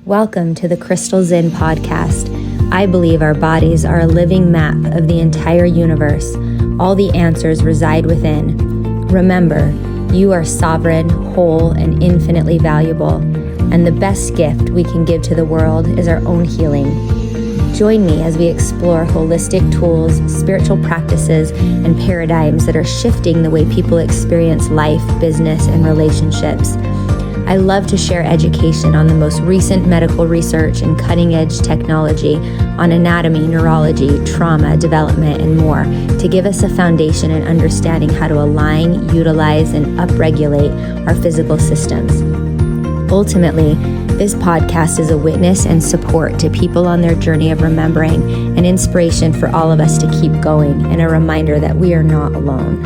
Welcome to the Crystal Zinn podcast. I believe our bodies are a living map of the entire universe. All the answers reside within. Remember, you are sovereign, whole, and infinitely valuable. And the best gift we can give to the world is our own healing. Join me as we explore holistic tools, spiritual practices, and paradigms that are shifting the way people experience life, business, and relationships. I love to share education on the most recent medical research and cutting-edge technology on anatomy, neurology, trauma, development, and more to give us a foundation in understanding how to align, utilize, and upregulate our physical systems. Ultimately, this podcast is a witness and support to people on their journey of remembering, an inspiration for all of us to keep going, and a reminder that we are not alone.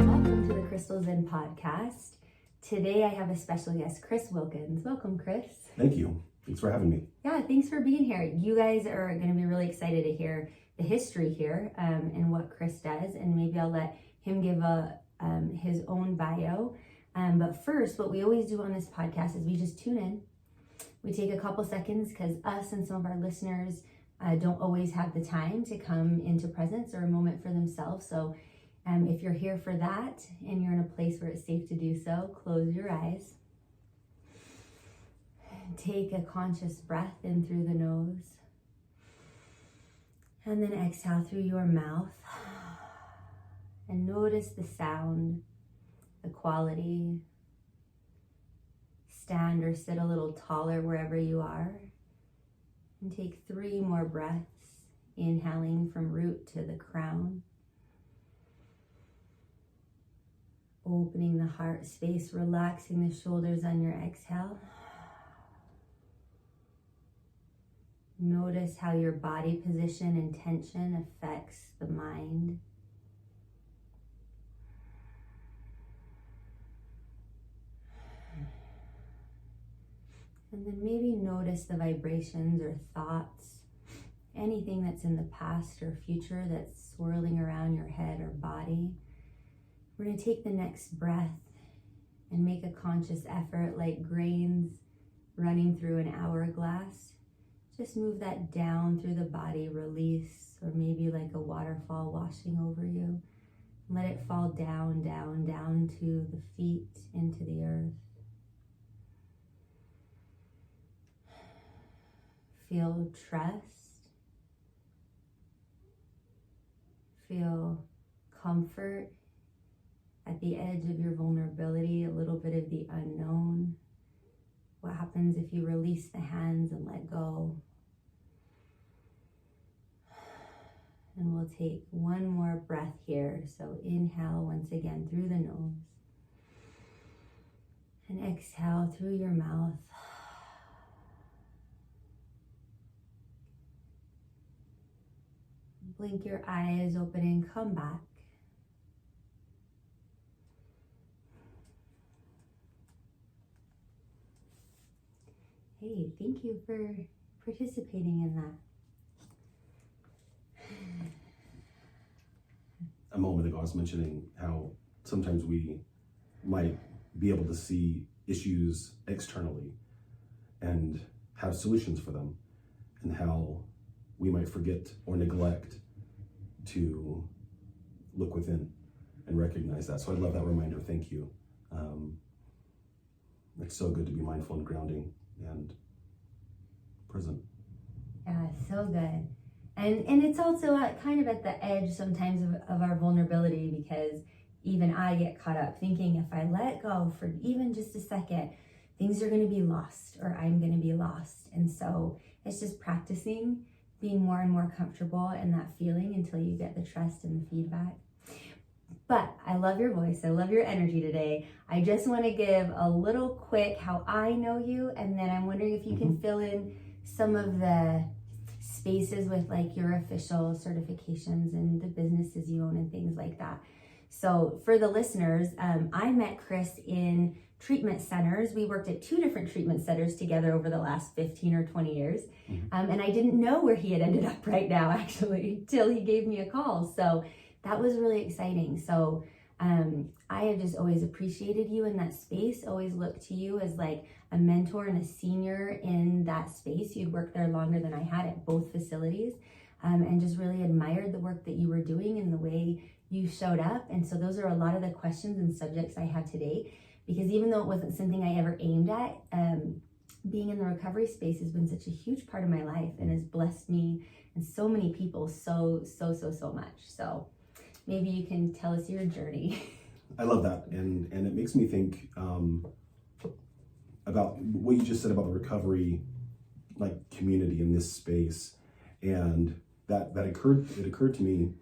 Welcome to the Crystal Zinn podcast. Today I have a special guest, Chris Wilkins. Welcome, Chris. Thank you. Thanks for having me. Yeah, thanks for being here. You guys are going to be really excited to hear the history here and what Chris does, and maybe I'll let him give his own bio. But first, what we always do on this podcast is we just tune in. We take a couple seconds because us and some of our listeners don't always have the time to come into presence or a moment for themselves. So if you're here for that and you're in a place where it's safe to do so, close your eyes. Take a conscious breath in through the nose. And then exhale through your mouth. And notice the sound, the quality. Stand or sit a little taller wherever you are. And take 3 more breaths, inhaling from root to the crown. Opening the heart space, relaxing the shoulders on your exhale. Notice how your body position and tension affects the mind. And then maybe notice the vibrations or thoughts, anything that's in the past or future that's swirling around your head or body. We're going to take the next breath and make a conscious effort like grains running through an hourglass. Just move that down through the body, release, or maybe like a waterfall washing over you. Let it fall down, down, down to the feet, into the earth. Feel trust. Feel comfort. At the edge of your vulnerability, a little bit of the unknown. What happens if you release the hands and let go? And we'll take one more breath here. So inhale once again through the nose. And exhale through your mouth. Blink your eyes open and come back. Hey, thank you for participating in that. A moment ago, I was mentioning how sometimes we might be able to see issues externally and have solutions for them, and how we might forget or neglect to look within and recognize that. So I love that reminder. Thank you. It's so good to be mindful and grounding and present. Yeah, so good. And it's also kind of at the edge sometimes of our vulnerability, because even I get caught up thinking if I let go for even just a second, things are going to be lost or I'm going to be lost. And so it's just practicing being more and more comfortable in that feeling until you get the trust and the feedback. But I love your voice. I love your energy today. I just want to give a little quick how I know you, and then I'm wondering if you can fill in some of the spaces with like your official certifications and the businesses you own and things like that. So for the listeners, I met Chris in treatment centers. We worked at 2 different treatment centers together over the last 15 or 20 years. And I didn't know where he had ended up right now, actually, till he gave me a call. So that was really exciting. So I have just always appreciated you in that space, always looked to you as like a mentor and a senior in that space. You'd worked there longer than I had at both facilities, and just really admired the work that you were doing and the way you showed up. And so those are a lot of the questions and subjects I had today, because even though it wasn't something I ever aimed at, being in the recovery space has been such a huge part of my life and has blessed me and so many people so much. So maybe you can tell us your journey. I love that, and it makes me think about what you just said about the recovery community in this space, and it occurred to me,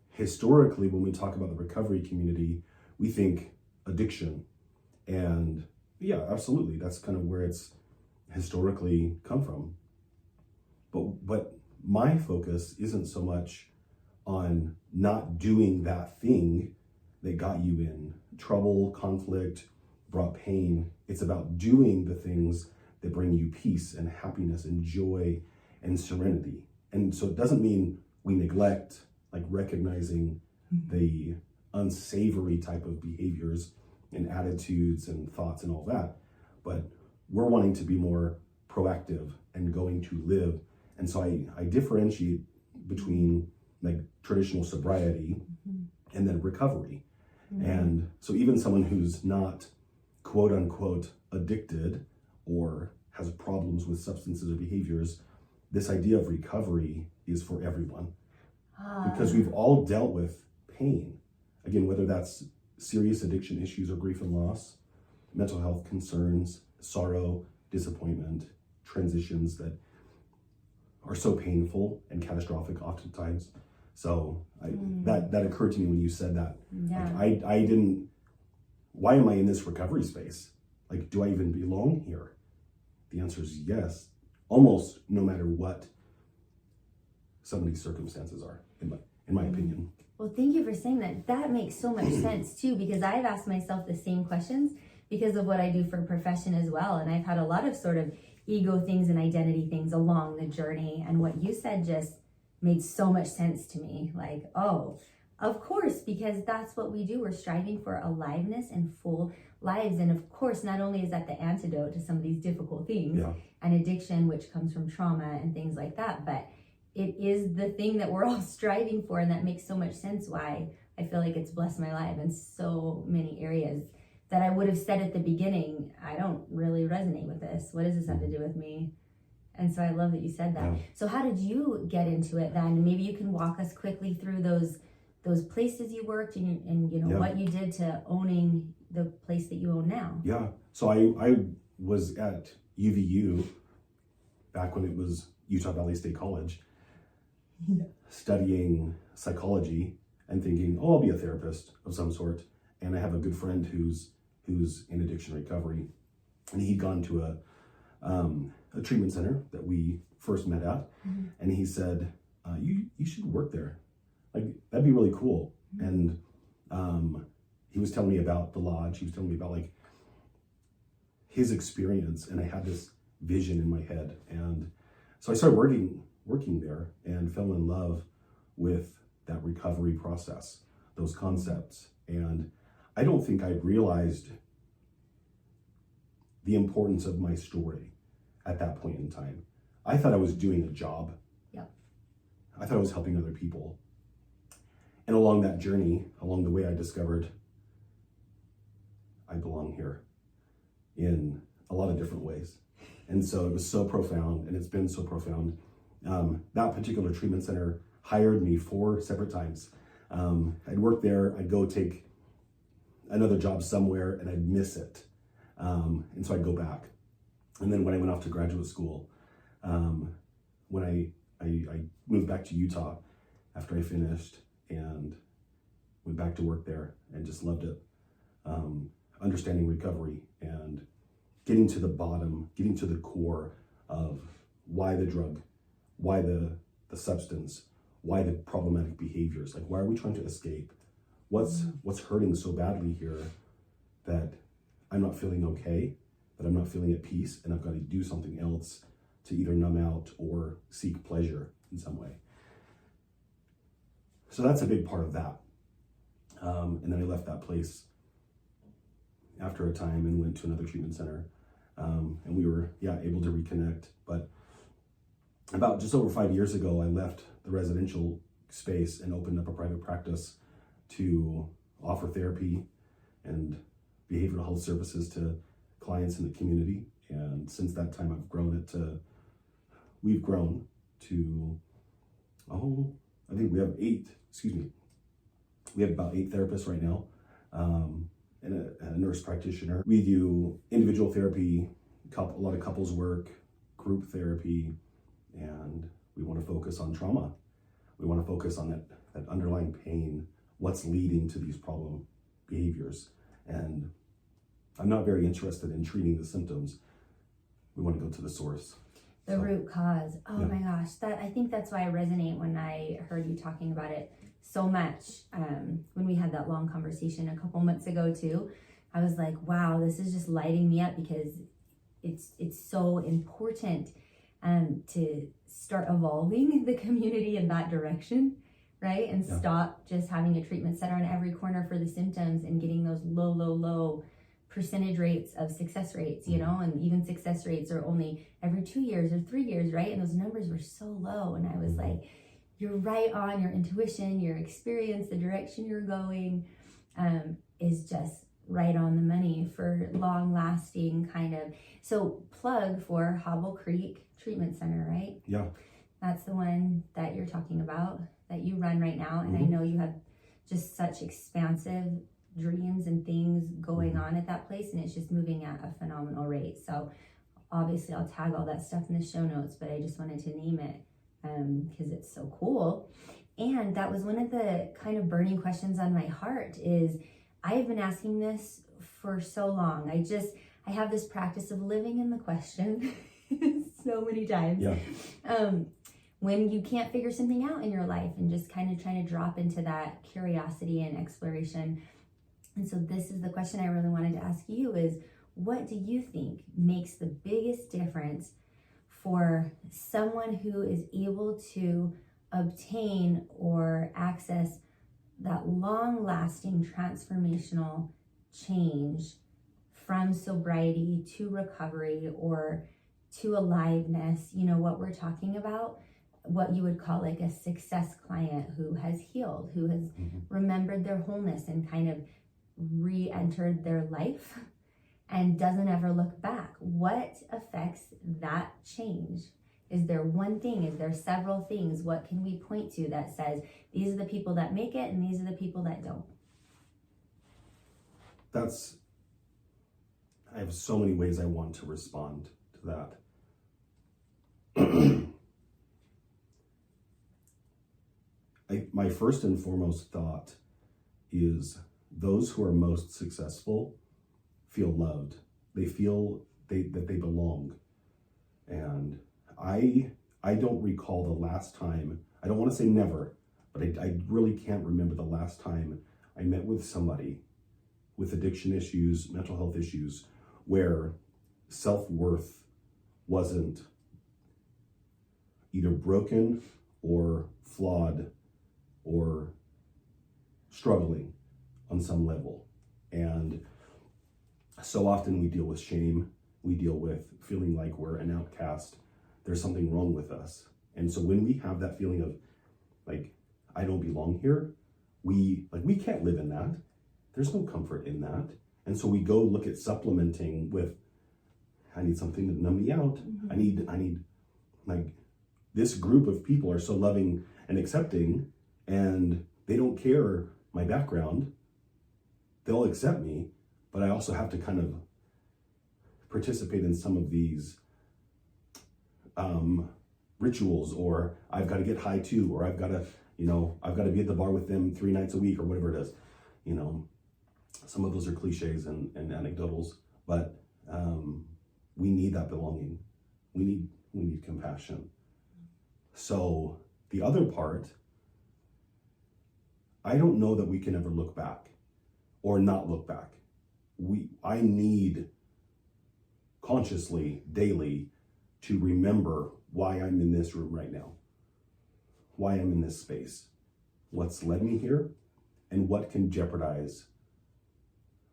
historically when we talk about the recovery community, we think addiction, and yeah, absolutely, that's kind of where it's historically come from. But my focus isn't so much on not doing that thing that got you in trouble, conflict, brought pain. It's about doing the things that bring you peace and happiness and joy and serenity. And so it doesn't mean we neglect recognizing the unsavory type of behaviors and attitudes and thoughts and all that, but we're wanting to be more proactive and going to live. And so I differentiate between traditional sobriety and then recovery. And so even someone who's not quote unquote addicted or has problems with substances or behaviors, this idea of recovery is for everyone, because we've all dealt with pain. Again, whether that's serious addiction issues or grief and loss, mental health concerns, sorrow, disappointment, transitions that are so painful and catastrophic oftentimes. So that occurred to me when you said that. Yeah. I didn't, why am I in this recovery space? Do I even belong here? The answer is yes, almost no matter what somebody's circumstances are, in my opinion. Well, thank you for saying that. That makes so much sense too, because I've asked myself the same questions because of what I do for a profession as well. And I've had a lot of sort of ego things and identity things along the journey. And what you said just made so much sense to me. Oh, of course, because that's what we do. We're striving for aliveness and full lives. And of course, not only is that the antidote to some of these difficult things and addiction, which comes from trauma and things like that, but it is the thing that we're all striving for. And that makes so much sense why I feel like it's blessed my life in so many areas that I would have said at the beginning, I don't really resonate with this. What does this have to do with me? And so I love that you said that. Yeah. So how did you get into it then? Maybe you can walk us quickly through those places you worked and what you did to owning the place that you own now. Yeah. So I was at UVU back when it was Utah Valley State College, studying psychology and thinking, I'll be a therapist of some sort. And I have a good friend who's in addiction recovery, and he'd gone to a treatment center that we first met at, and he said, you should work there. That'd be really cool. And he was telling me about the lodge. He was telling me about his experience, and I had this vision in my head. And so I started working there and fell in love with that recovery process, those concepts. And I don't think I realized the importance of my story at that point in time. I thought I was doing a job. Yeah. I thought I was helping other people. And along that journey, along the way, I discovered I belong here in a lot of different ways. And so it was so profound, and it's been so profound. That particular treatment center hired me 4 separate times. I'd work there, I'd go take another job somewhere, and I'd miss it. And so I'd go back. And then when I went off to graduate school, when I moved back to Utah after I finished and went back to work there and just loved it. Understanding recovery and getting to the bottom, getting to the core of why the drug, why the substance, why the problematic behaviors. Why are we trying to escape? What's hurting so badly here that I'm not feeling okay, that I'm not feeling at peace, and I've got to do something else to either numb out or seek pleasure in some way. So that's a big part of that. And then I left that place after a time and went to another treatment center. And we were, able to reconnect. But about just over 5 years ago, I left the residential space and opened up a private practice to offer therapy and behavioral health services to clients in the community. And since that time, we've grown to, I think we have we have about 8 therapists right now, and a nurse practitioner. We do individual therapy, a lot of couples work, group therapy, and we want to focus on trauma. We want to focus on that underlying pain, what's leading to these problem behaviors. And I'm not very interested in treating the symptoms. We want to go to the source. The root cause. Oh my gosh. I think that's why I resonate when I heard you talking about it so much. When we had that long conversation a couple months ago too, I was like, wow, this is just lighting me up, because it's so important to start evolving the community in that direction, right? And stop just having a treatment center on every corner for the symptoms and getting those low percentage rates of success rates, and even success rates are only every 2 years or 3 years, right? And those numbers were so low. And I was like, you're right on. Your intuition, your experience, the direction you're going is just right on the money for long lasting kind of. So plug for Hobble Creek Treatment Center, right? Yeah. That's the one that you're talking about, that you run right now. And I know you have just such expansive dreams and things going on at that place, and it's just moving at a phenomenal rate. So obviously I'll tag all that stuff in the show notes, but I just wanted to name it because it's so cool. And that was one of the kind of burning questions on my heart. Is I've been asking this for so long. I have this practice of living in the question so many times. When you can't figure something out in your life, and just kind of trying to drop into that curiosity and exploration. And so this is the question I really wanted to ask you is, what do you think makes the biggest difference for someone who is able to obtain or access that long-lasting transformational change from sobriety to recovery or to aliveness? What we're talking about, what you would call like a success client who has healed, who has remembered their wholeness and kind of re-entered their life and doesn't ever look back. What affects that change? Is there one thing? Is there several things? What can we point to that says these are the people that make it and these are the people that don't? I have so many ways I want to respond to that. My first and foremost thought is those who are most successful feel loved. They feel that they belong. And I don't recall the last time, I don't want to say never, but I really can't remember the last time I met with somebody with addiction issues, mental health issues, where self-worth wasn't either broken or flawed or struggling on some level. And so often we deal with shame, we deal with feeling like we're an outcast, there's something wrong with us. And so when we have that feeling of like, I don't belong here, we can't live in that. There's no comfort in that. And so we go look at supplementing with, I need something to numb me out. I need like, this group of people are so loving and accepting, and they don't care my background. They'll accept me, but I also have to kind of participate in some of these rituals, or I've got to get high too, or I've got to be at the bar with them 3 nights a week, or whatever it is. Some of those are cliches and anecdotals, but we need that belonging. We need compassion. So the other part, I don't know that we can ever look back or not look back. I need consciously, daily, to remember why I'm in this room right now, why I'm in this space, what's led me here, and what can jeopardize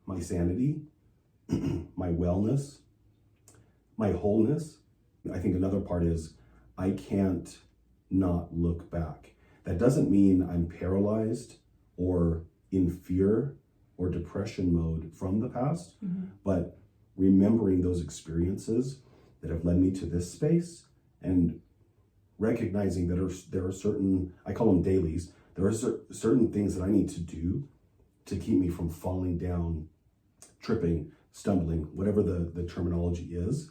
my sanity, my wellness, my wholeness. I think another part is I can't not look back. That doesn't mean I'm paralyzed or in fear or depression mode from the past, but remembering those experiences that have led me to this space and recognizing that there are certain, I call them dailies, there are certain things that I need to do to keep me from falling down, tripping, stumbling, whatever the terminology is,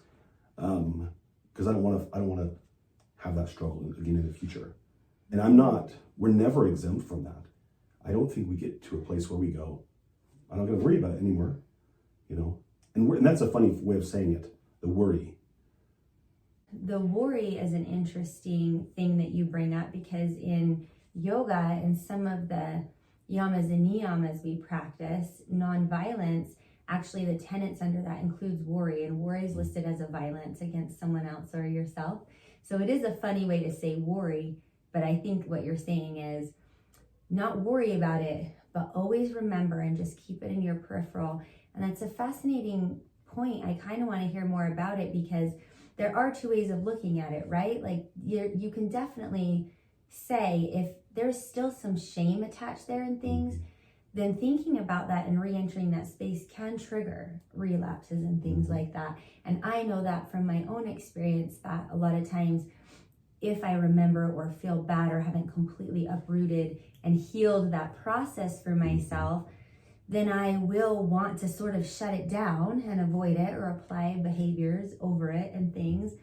because I don't want to have that struggle again in the future. And we're never exempt from that. I don't think we get to a place where we go, I'm not going to worry about it anymore, and that's a funny way of saying it, the worry. The worry is an interesting thing that you bring up, because in yoga and some of the yamas and niyamas we practice, nonviolence, actually the tenets under that includes worry, and worry is listed as a violence against someone else or yourself. So it is a funny way to say worry, but I think what you're saying is not worry about it, but always remember and just keep it in your peripheral. And that's a fascinating point. I kind of want to hear more about it, because there are two ways of looking at it, right? Like you can definitely say if there's still some shame attached there and things, then thinking about that and re-entering that space can trigger relapses and things like that. And I know that from my own experience, that a lot of times if I remember or feel bad or haven't completely uprooted and healed that process for myself, then I will want to sort of shut it down and avoid it or apply behaviors over it and things.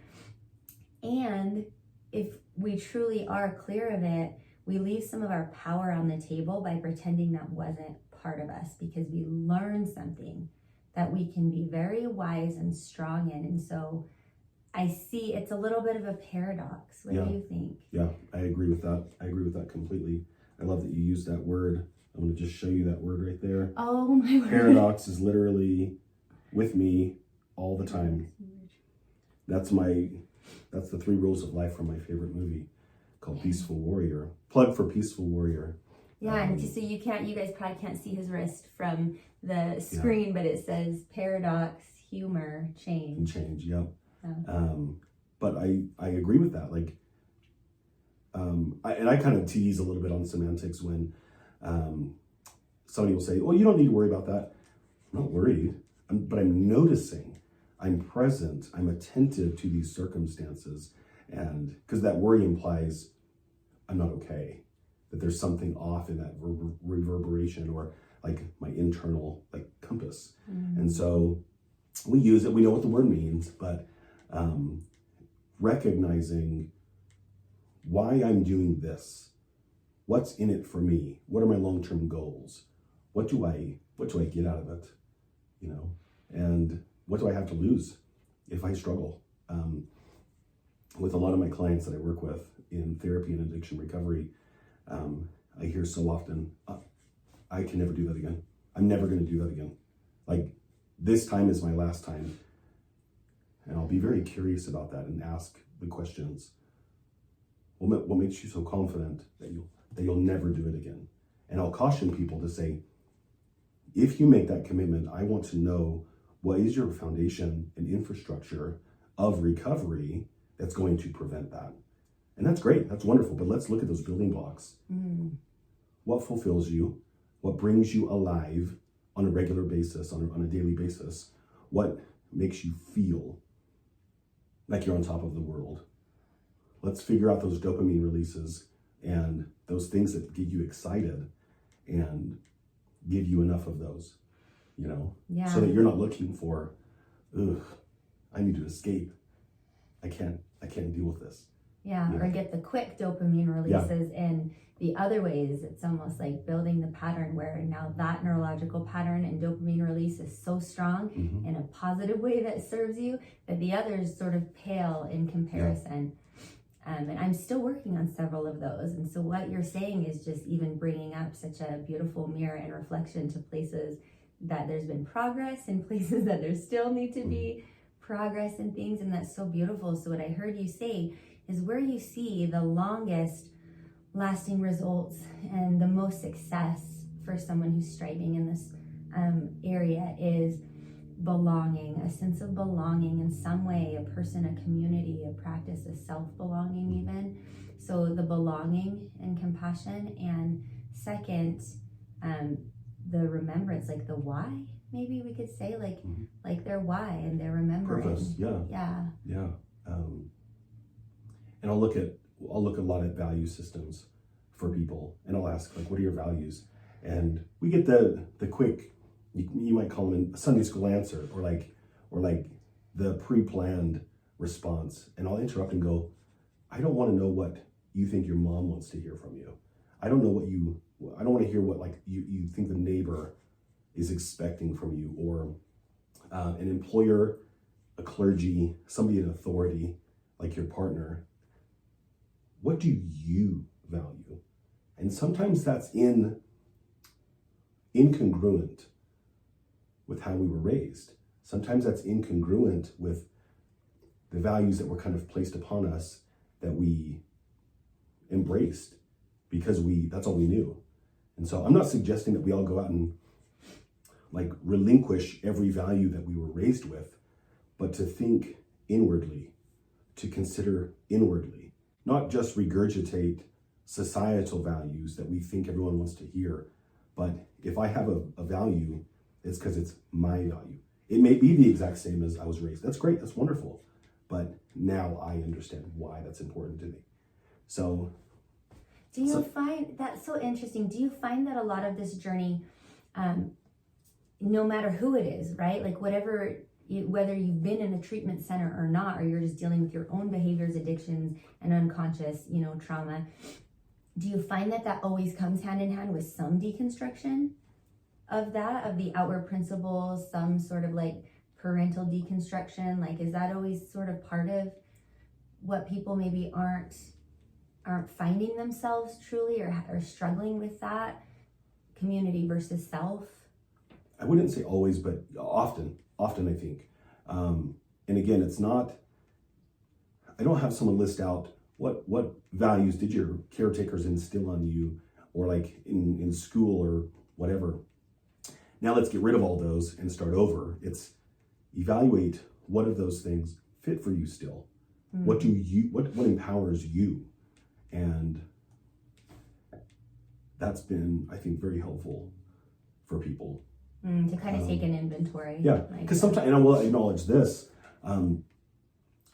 And if we truly are clear of it, we leave some of our power on the table by pretending that wasn't part of us, because we learned something that we can be very wise and strong in. And so I see it's a little bit of a paradox. What do you think? Yeah, I agree with that. I agree with that completely. I love that you used that word. I'm going to just show you that word right there. Oh my word. Paradox is literally with me all the time. That's the 3 rules of life from my favorite movie called Peaceful Warrior. Plug for Peaceful Warrior. Yeah, and so you guys probably can't see his wrist from the screen, but it says paradox, humor, change. Change, yep. Oh. But I agree with that. Like, I kind of tease a little bit on semantics when somebody will say, "Oh, you don't need to worry about that." I'm not worried, but I'm noticing, I'm present, I'm attentive to these circumstances, and because that worry implies I'm not okay, that there's something off in that reverberation or like my internal like compass. And so we use it, we know what the word means, but recognizing why I'm doing this, what's in it for me, what are my long-term goals, what do I get out of it, and what do I have to lose if I struggle. With a lot of my clients that I work with in therapy and addiction recovery, I hear so often, I can never do that again. I'm never going to do that again. Like, this time is my last time. And I'll be very curious about that and ask the questions. What makes you so confident that you'll never do it again? And I'll caution people to say, if you make that commitment, I want to know what is your foundation and infrastructure of recovery that's going to prevent that. And that's great, that's wonderful, but let's look at those building blocks. What fulfills you? What brings you alive on a regular basis, on a daily basis? What makes you feel like you're on top of the world? Let's figure out those dopamine releases and those things that get you excited and give you enough of those, so that you're not looking for, I need to escape. I can't deal with this. Or get the quick dopamine releases. And the other ways, it's almost like building the pattern where now that neurological pattern and dopamine release is so strong in a positive way that serves you, that the others sort of pale in comparison. And I'm still working on several of those. And so what you're saying is just even bringing up such a beautiful mirror and reflection to places that there's been progress and places that there still need to be progress and things. And that's so beautiful. So what I heard you say is where you see the longest lasting results and the most success for someone who's striving in this area is belonging, a sense of belonging in some way, a person, a community, a practice, a self-belonging even. So the belonging and compassion, and second, the remembrance, like the why, maybe we could say, like their why and their remembering. Purpose, yeah. And I'll look at a lot at value systems for people, and I'll ask, like, what are your values? And we get the quick, you might call them a Sunday school answer, or like the pre-planned response. And I'll interrupt and go, I don't want to know what you think your mom wants to hear from you. I don't want to hear what like you think the neighbor is expecting from you, or an employer, a clergy, somebody in authority, like your partner. What do you value? And sometimes that's incongruent with how we were raised. Sometimes that's incongruent with the values that were kind of placed upon us, that we embraced because that's all we knew. And so I'm not suggesting that we all go out and like relinquish every value that we were raised with, but to think inwardly, to consider inwardly, not just regurgitate societal values that we think everyone wants to hear. But if I have a value, it's because it's my value. It may be the exact same as I was raised. That's great, that's wonderful. But now I understand why that's important to me. So do you find that's so interesting? Do you find that a lot of this journey, no matter who it is, right? Like whether you've been in a treatment center or not, or you're just dealing with your own behaviors, addictions, and unconscious, trauma, do you find that always comes hand in hand with some deconstruction of the outward principles, some sort of like parental deconstruction? Like, is that always sort of part of what people maybe aren't finding themselves truly, or struggling with that community versus self? I wouldn't say always, but often I think. And again, it's not, I don't have someone list out what values did your caretakers instill on you, or like in school or whatever. Now let's get rid of all those and start over. It's evaluate what of those things fit for you still. What empowers you? And that's been, I think, very helpful for people. To kind of take an inventory. Yeah, because sometimes, and I will acknowledge this,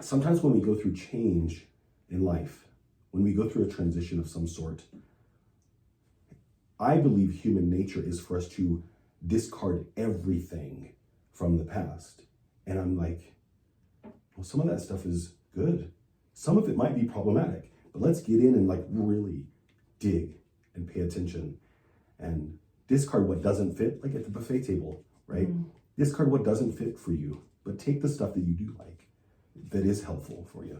sometimes when we go through change in life, when we go through a transition of some sort, I believe human nature is for us to discard everything from the past. And I'm like, well, some of that stuff is good. Some of it might be problematic, but let's get in and like really dig and pay attention and discard what doesn't fit, like at the buffet table, right? Discard what doesn't fit for you, but take the stuff that you do like, that is helpful for you.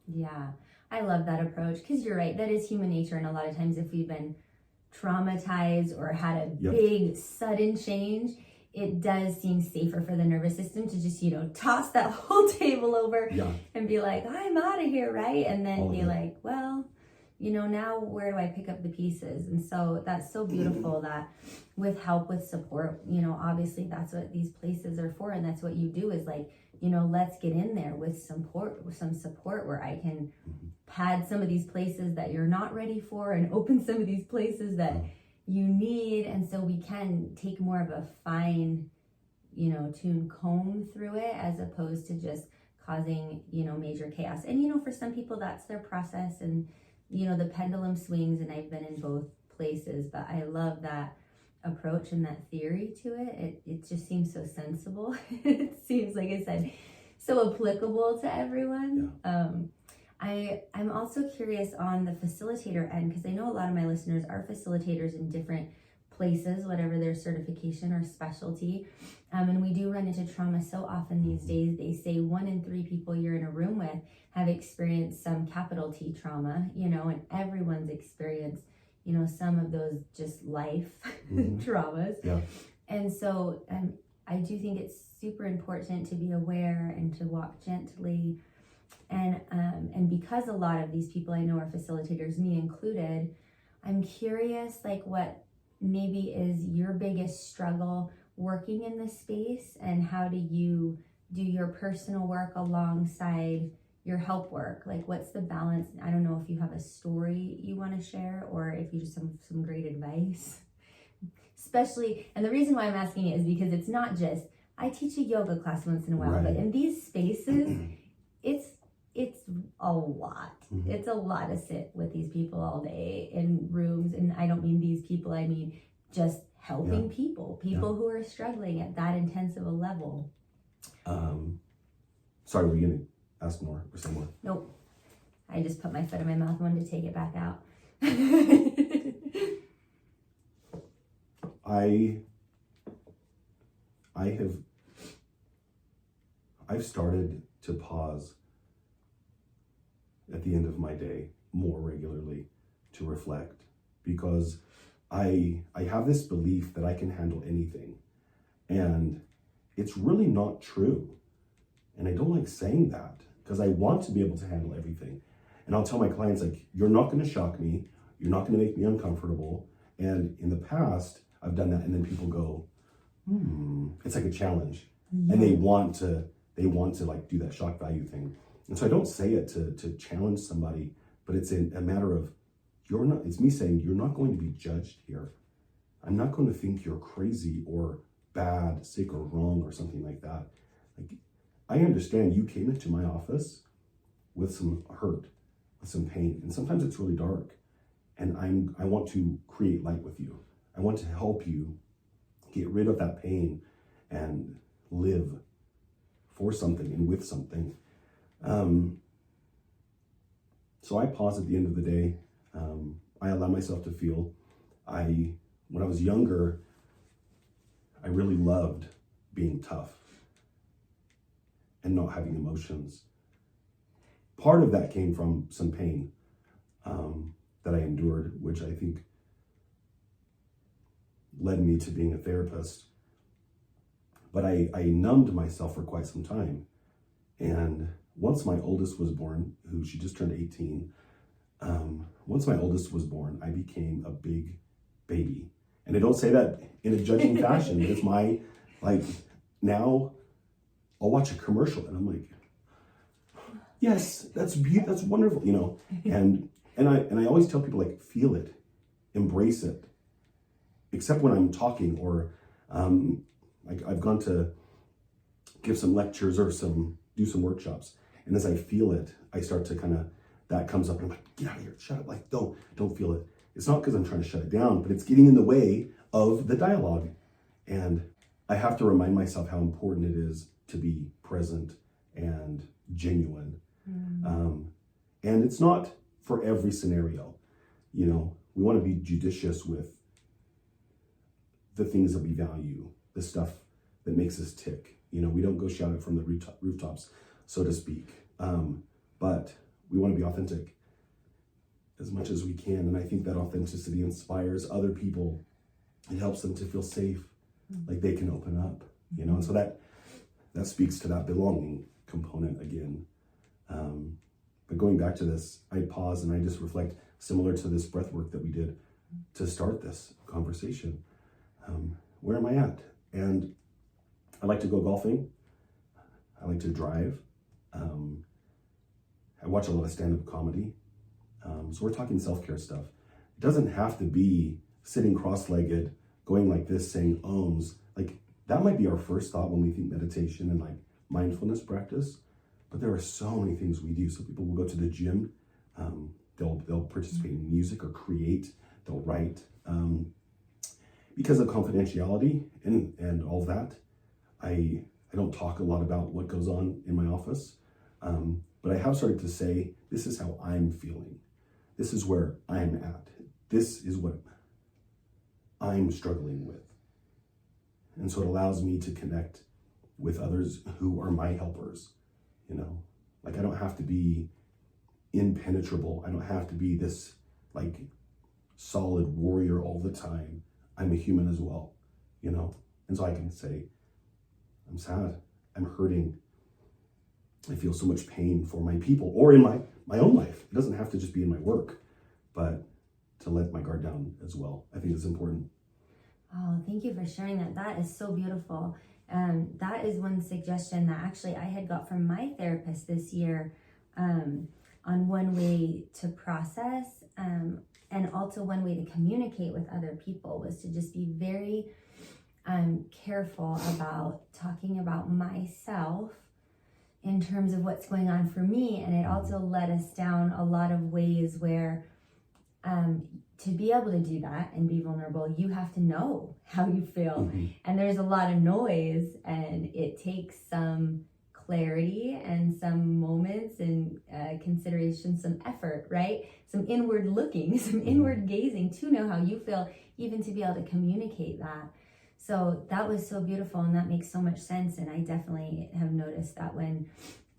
Yeah, I love that approach, because you're right, that is human nature. And a lot of times if we've been traumatized or had a big sudden change, it does seem safer for the nervous system to just, toss that whole table over and be like, I'm out of here, right? And then be like, well, now where do I pick up the pieces? And so that's so beautiful that with help, with support, obviously that's what these places are for. And that's what you do, is like, let's get in there with some support where I can pad some of these places that you're not ready for and open some of these places that you need. And so we can take more of a fine, tuned comb through it, as opposed to just causing, major chaos. And, for some people that's their process, and, the pendulum swings, and I've been in both places, but I love that approach and that theory to it. It just seems so sensible. It seems, like I said, so applicable to everyone. I'm also curious on the facilitator end, because I know a lot of my listeners are facilitators in different places, whatever their certification or specialty. And we do run into trauma so often these days. They say 1 in 3 people you're in a room with have experienced some capital T trauma, and everyone's experienced, some of those just life traumas. Yeah. And so I do think it's super important to be aware and to walk gently. And because a lot of these people I know are facilitators, me included, I'm curious, like, what maybe is your biggest struggle working in this space, and how do you do your personal work alongside your help work? Like, what's the balance? I don't know if you have a story you want to share, or if you just have some great advice. Especially, and the reason why I'm asking it is because it's not just, I teach a yoga class once in a while, Right. but in these spaces, it's a lot. Mm-hmm. It's a lot to sit with these people all day in rooms, and I don't mean these people, I mean just helping people who are struggling at that intensive a level. Sorry, were you gonna ask more or say more? Nope. I just put my foot in my mouth and wanted to take it back out. I've started to pause at the end of my day more regularly to reflect, because I have this belief that I can handle anything, and it's really not true. And I don't like saying that, because I want to be able to handle everything. And I'll tell my clients, like, you're not going to shock me, you're not going to make me uncomfortable. And in the past, I've done that, and then people go, it's like a challenge. Yeah. And they want to like do that shock value thing. And so I don't say it to challenge somebody, but it's a matter of, it's me saying, you're not going to be judged here. I'm not going to think you're crazy or bad, sick, or wrong, or something like that. Like, I understand you came into my office with some hurt, with some pain, and sometimes it's really dark. And I want to create light with you. I want to help you get rid of that pain and live for something and with something. So I pause at the end of the day. I allow myself to feel. When I was younger, I really loved being tough and not having emotions. Part of that came from some pain that I endured, which I think led me to being a therapist. But I numbed myself for quite some time. And once my oldest was born, she just turned 18, once my oldest was born, I became a big baby. And I don't say that in a judging fashion. It's now I'll watch a commercial and I'm like, yes, that's wonderful, And I always tell people, like, feel it, embrace it, except when I'm talking, or like I've gone to give some lectures or do some workshops, and as I feel it, I start to that comes up and I'm like, get out of here, shut up, like don't feel it. It's not because I'm trying to shut it down, but it's getting in the way of the dialogue. And I have to remind myself how important it is to be present and genuine. And it's not for every scenario. We want to be judicious with the things that we value, the stuff that makes us tick. We don't go shout it from the rooftops, so to speak. But we want to be authentic as much as we can. And I think that authenticity inspires other people. It helps them to feel safe, like they can open up, And so that speaks to that belonging component again. But going back to this, I pause and I just reflect, similar to this breath work that we did to start this conversation. Where am I at? And I like to go golfing. I like to drive. I watch a lot of stand-up comedy. So we're talking self-care stuff. It doesn't have to be sitting cross-legged, going like this, saying ohms. Like, that might be our first thought when we think meditation and like mindfulness practice. But there are so many things we do. So people will go to the gym. They'll participate in music or create. They'll write. Because of confidentiality and all that, I don't talk a lot about what goes on in my office. But I have started to say, this is how I'm feeling. This is where I'm at. This is what I'm struggling with. And so it allows me to connect with others who are my helpers. Like, I don't have to be impenetrable. I don't have to be this like solid warrior all the time. I'm a human as well, And so I can say, I'm sad, I'm hurting, I feel so much pain for my people, or in my own life. It doesn't have to just be in my work, but to let my guard down as well. I think it's important. Oh, thank you for sharing that. That is so beautiful. That is one suggestion that actually I had got from my therapist this year, on one way to process, and also one way to communicate with other people, was to just be very careful about talking about myself in terms of what's going on for me. And it also led us down a lot of ways where to be able to do that and be vulnerable, you have to know how you feel. And there's a lot of noise, and it takes some clarity and some moments and consideration, some effort, right? Some inward looking, some inward gazing to know how you feel, even to be able to communicate that. So that was so beautiful, and that makes so much sense. And I definitely have noticed that when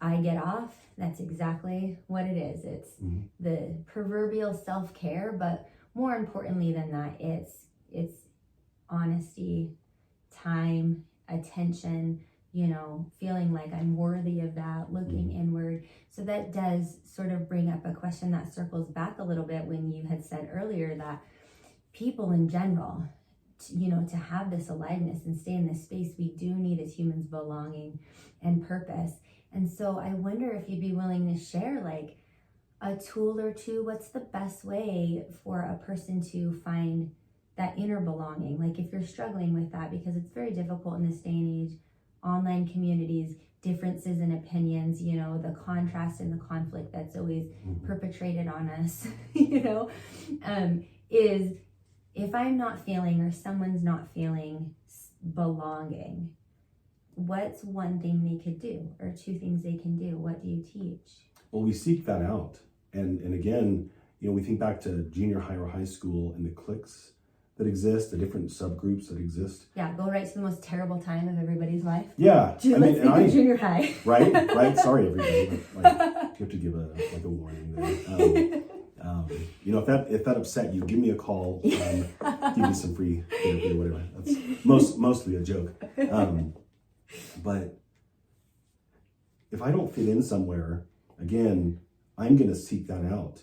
I get off, that's exactly what it is. It's the proverbial self-care, but more importantly than that, it's honesty, time, attention, feeling like I'm worthy of that, looking inward. So that does sort of bring up a question that circles back a little bit when you had said earlier that people in general, to have this aliveness and stay in this space, we do need as humans belonging and purpose. And so I wonder if you'd be willing to share like a tool or two. What's the best way for a person to find that inner belonging? Like if you're struggling with that, because it's very difficult in this day and age, online communities, differences in opinions, the contrast and the conflict that's always perpetrated on us, is if I'm not feeling or someone's not feeling belonging, what's one thing they could do or two things they can do? What do you teach? Well, we seek that out. And again, we think back to junior high or high school and the cliques that exist, the different subgroups that exist. Yeah, go right to the most terrible time of everybody's life. Yeah. Let's think of junior high. Right. Sorry, everybody. Like, you have to give a warning there. If that upset you, give me a call. Give you some free therapy or whatever. That's mostly a joke. But if I don't fit in somewhere, again, I'm going to seek that out.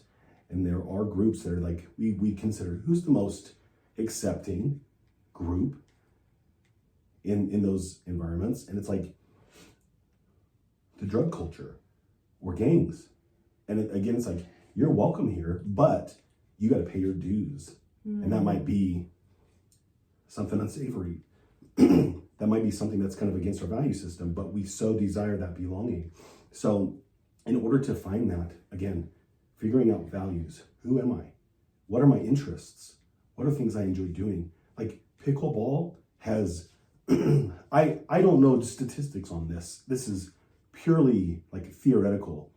And there are groups that are like, we consider who's the most accepting group in those environments. And it's like the drug culture or gangs. And it's like, you're welcome here, but you got to pay your dues. And that might be something unsavory. That might be something that's kind of against our value system, but we so desire that belonging. So in order to find that, again, figuring out values. Who am I? What are my interests? What are things I enjoy doing? Like pickleball has, I don't know the statistics on this. This is purely like theoretical.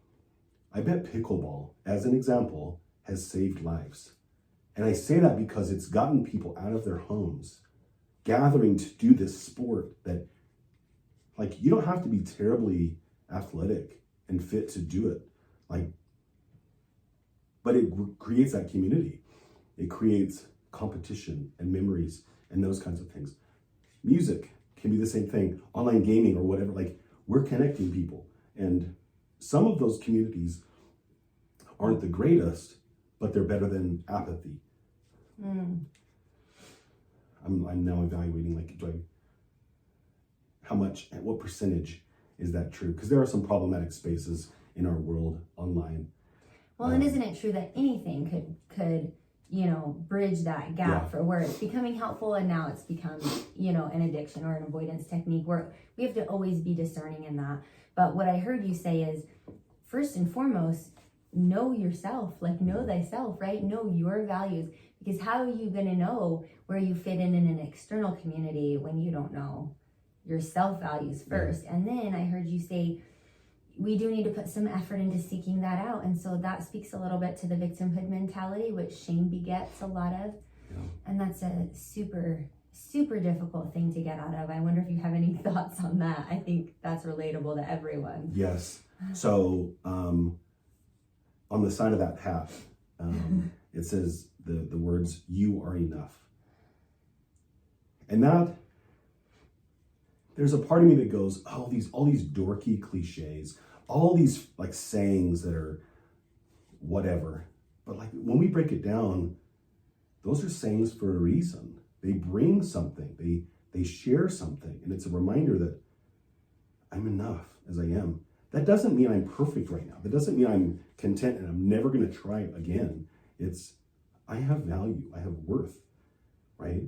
I bet pickleball, as an example, has saved lives. And I say that because it's gotten people out of their homes, gathering to do this sport that, like, you don't have to be terribly athletic and fit to do it. But it creates that community. It creates competition and memories and those kinds of things. Music can be the same thing. Online gaming or whatever, like, we're connecting people. And some of those communities aren't the greatest, but they're better than apathy. I'm now evaluating, how much, and what percentage is that true? Because there are some problematic spaces in our world online. Well, and isn't it true that anything could bridge that gap for where it's becoming helpful and now it's become, an addiction or an avoidance technique, where we have to always be discerning in that. But what I heard you say is, first and foremost, know yourself, know thyself, right? Know your values, because how are you going to know where you fit in an external community when you don't know your self values first? And then I heard you say, we do need to put some effort into seeking that out. And so that speaks a little bit to the victimhood mentality, which shame begets a lot of. And that's a super, super difficult thing to get out of. I wonder if you have any thoughts on that. I think that's relatable to everyone. Yes. So on the side of that hat, it says the words, "You are enough." And that, there's a part of me that goes, all these dorky cliches, all these sayings that are whatever. But when we break it down, those are sayings for a reason. They bring something, they share something, and it's a reminder that I'm enough as I am. That doesn't mean I'm perfect right now. That doesn't mean I'm content and I'm never going to try again. It's, I have value, I have worth, right?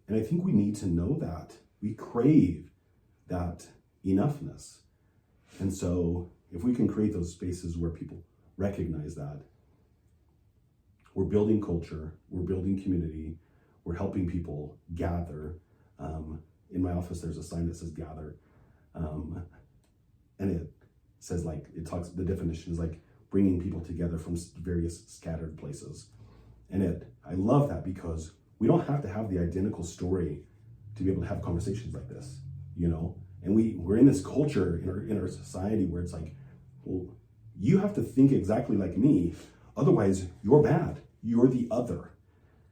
And I think we need to know that. We crave that enoughness. And so if we can create those spaces where people recognize that, we're building culture, we're building community, we're helping people gather. In my office, there's a sign that says gather. And it says the definition is like bringing people together from various scattered places. And I love that because we don't have to have the identical story to be able to have conversations like this, And we're in this culture in our society where it's like, well, you have to think exactly like me, otherwise you're bad. You're the other.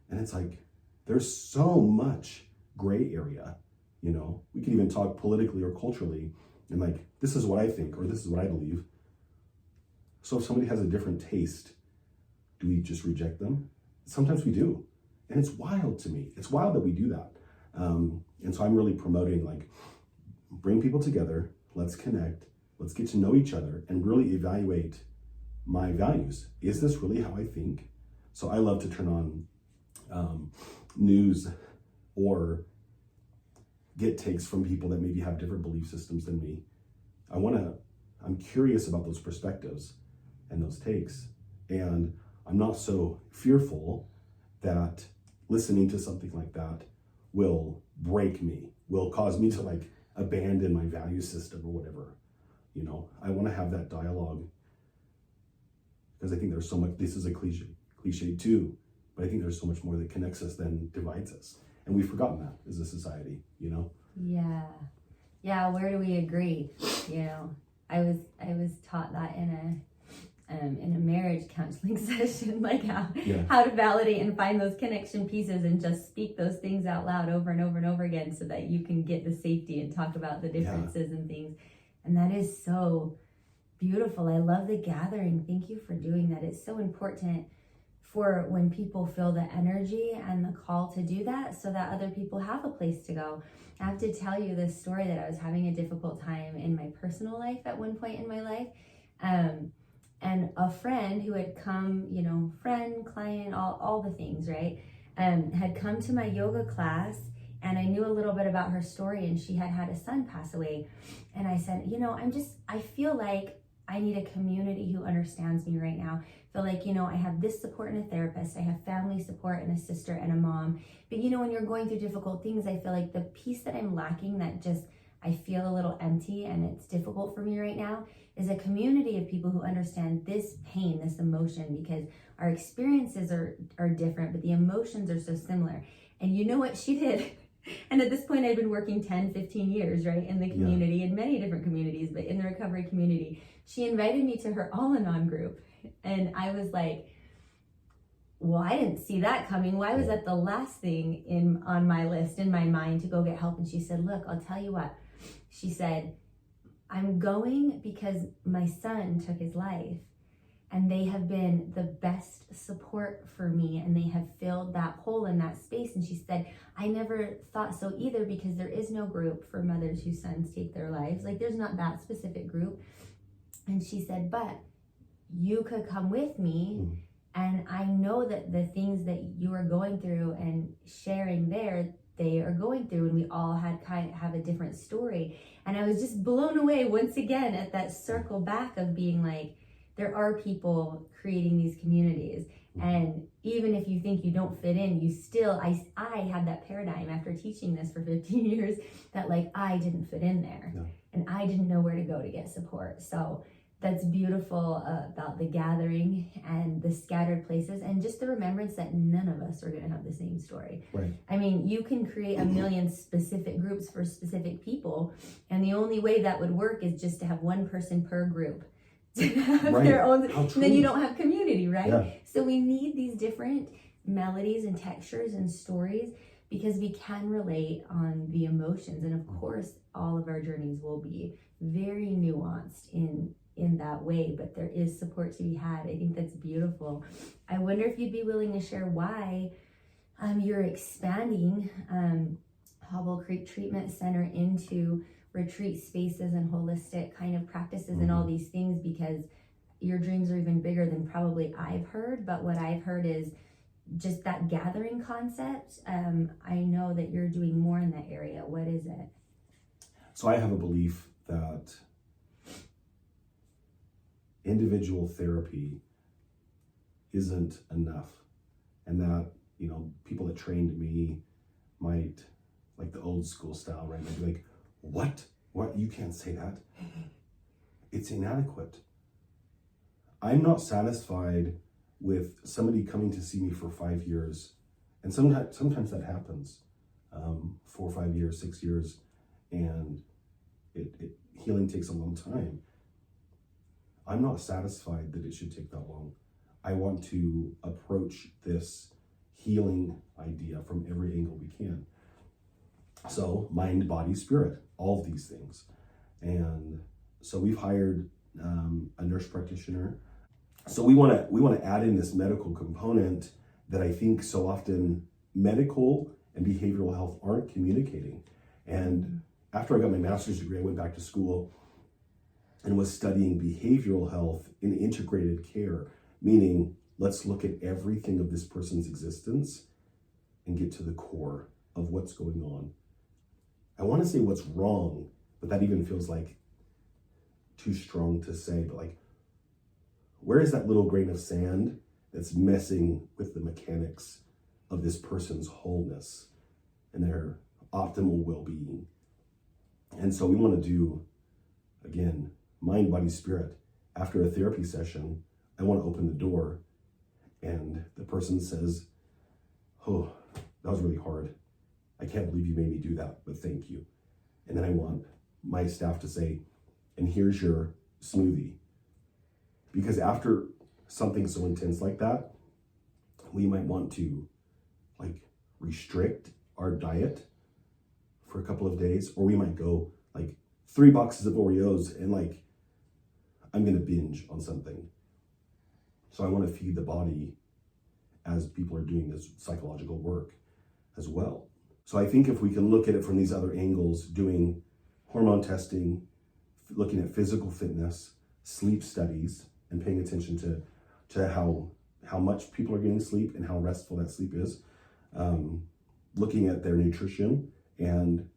And it's like, there's so much gray area, We can even talk politically or culturally and like, this is what I think, or this is what I believe. So if somebody has a different taste, do we just reject them? Sometimes we do. And it's wild to me. It's wild that we do that. And so I'm really promoting bring people together, let's connect, let's get to know each other and really evaluate my values. Is this really how I think? So I love to turn on news or get takes from people that maybe have different belief systems than me. I'm curious about those perspectives and those takes. And I'm not so fearful that listening to something like that will break me, will cause me to abandon my value system or whatever. I want to have that dialogue because I think there's so much, this is a cliche too, but I think there's so much more that connects us than divides us. And we've forgotten that as a society, Yeah, where do we agree? I was taught that in a marriage counseling session, how to validate and find those connection pieces and just speak those things out loud over and over and over again so that you can get the safety and talk about the differences and things. And that is so beautiful. I love the gathering. Thank you for doing that. It's so important for when people feel the energy and the call to do that so that other people have a place to go. I have to tell you this story that I was having a difficult time in my personal life at one point in my life. And a friend who had come, friend, client, all the things, right? Had come to my yoga class and I knew a little bit about her story and she had a son pass away. And I said, I feel like I need a community who understands me right now. I feel like, I have this support and a therapist. I have family support and a sister and a mom. But, when you're going through difficult things, I feel like the piece that I'm lacking that just, I feel a little empty and it's difficult for me right now is a community of people who understand this pain, this emotion, because our experiences are different, but the emotions are so similar. And you know what she did? And at this point, I'd been working 10, 15 years, right, in the community, in many different communities, but in the recovery community. She invited me to her Al-Anon group. And I was like, well, I didn't see that coming. Why was that the last thing on my list, in my mind, to go get help? And she said, look, I'll tell you what. She said, I'm going because my son took his life. And they have been the best support for me and they have filled that hole in that space. And she said, I never thought so either because there is no group for mothers whose sons take their lives. There's not that specific group. And she said, but you could come with me and I know that the things that you are going through and sharing there, they are going through, and we all have a different story. And I was just blown away once again at that circle back of being like, there are people creating these communities. And even if you think you don't fit in, you still, I had that paradigm after teaching this for 15 years that I didn't fit in there and I didn't know where to go to get support. So that's beautiful about the gathering and the scattered places and just the remembrance that none of us are going to have the same story. Right. I mean, you can create a million specific groups for specific people. And the only way that would work is just to have one person per group. To have their own, and then you don't have community, right? Yeah. So we need these different melodies and textures and stories because we can relate on the emotions. And of course, all of our journeys will be very nuanced in that way, but there is support to be had. I think that's beautiful. I wonder if you'd be willing to share why You're expanding Hobble Creek Treatment Center into retreat spaces and holistic kind of practices and all these things, because your dreams are even bigger than probably I've heard. But what I've heard is just that gathering concept. I know that you're doing more in that area. What is it? So I have a belief that individual therapy isn't enough, and that, you know, people that trained me might, like the old school style, right? They'd be like, what? You can't say that. It's inadequate. I'm not satisfied with somebody coming to see me for 5 years, and sometimes that happens, 4 or 5 years, 6 years, and healing takes a long time. I'm not satisfied that it should take that long. I want to approach this healing idea from every angle we can. So mind, body, spirit, all of these things. And so we've hired a nurse practitioner. So we want to add in this medical component that I think so often medical and behavioral health aren't communicating. And after I got my master's degree, I went back to school and was studying behavioral health in integrated care, meaning let's look at everything of this person's existence and get to the core of what's going on. I want to say what's wrong, but that even feels like too strong to say, but like, where is that little grain of sand that's messing with the mechanics of this person's wholeness and their optimal well-being? And so we want to do, again, mind, body, spirit. After a therapy session, I want to open the door and the person says, oh, that was really hard. I can't believe you made me do that, but thank you. And then I want my staff to say, and here's your smoothie. Because after something so intense like that, we might want to like restrict our diet for a couple of days, or we might go like 3 boxes of Oreos and like, I'm gonna binge on something. So I want to feed the body as people are doing this psychological work as well. So I think if we can look at it from these other angles, doing hormone testing, looking at physical fitness, sleep studies, and paying attention to how much people are getting sleep and how restful that sleep is, looking at their nutrition, and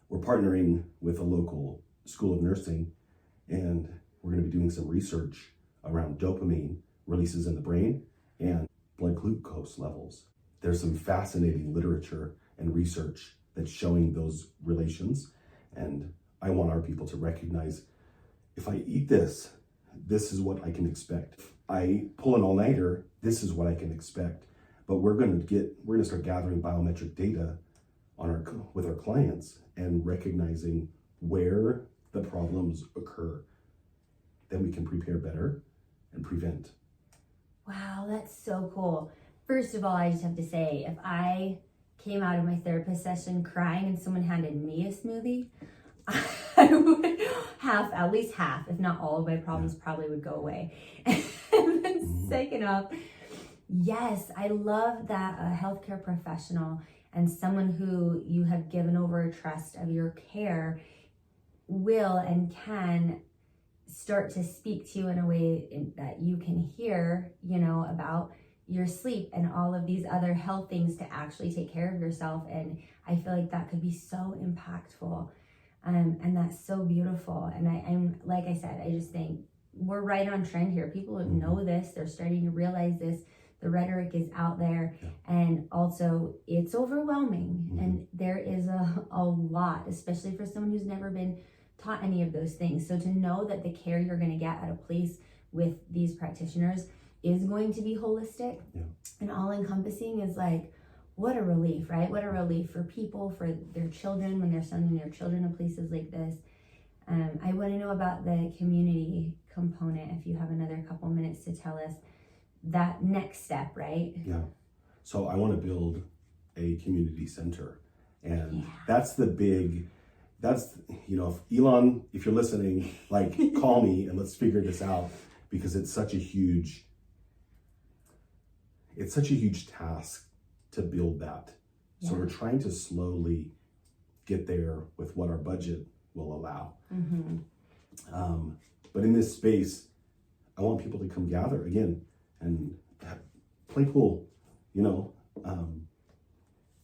we're partnering with a local school of nursing, and we're going to be doing some research around dopamine releases in the brain and blood glucose levels. There's some fascinating literature and research that's showing those relations, and I want our people to recognize, if I eat this, this is what I can expect. If I pull an all-nighter, this is what I can expect. But we're going to start gathering biometric data with our clients and recognizing where the problems occur. Then we can prepare better and prevent. Wow, that's so cool. First of all, I just have to say, if I came out of my therapist session crying and someone handed me a smoothie, I would at least half, if not all of my problems probably would go away. And then second off, yes, I love that a healthcare professional and someone who you have given over a trust of your care will and can start to speak to you in a way that you can hear, about your sleep and all of these other health things to actually take care of yourself. And I feel like that could be so impactful. And that's so beautiful. And I'm like I said, I just think we're right on trend here. People know this. They're starting to realize this. The rhetoric is out there, and also it's overwhelming. And there is a lot, especially for someone who's never been taught any of those things. So to know that the care you're going to get at a place with these practitioners is going to be holistic and all-encompassing is like, what a relief, right? What a relief for people, for their children, when they're sending their children to places like this. I want to know about the community component, if you have another couple minutes to tell us that next step, right? Yeah. So I want to build a community center. And that's if Elon, if you're listening, like call me and let's figure this out, because it's such a huge, it's such a huge task to build that. So we're trying to slowly get there with what our budget will allow. But in this space, I want people to come gather again and play pool,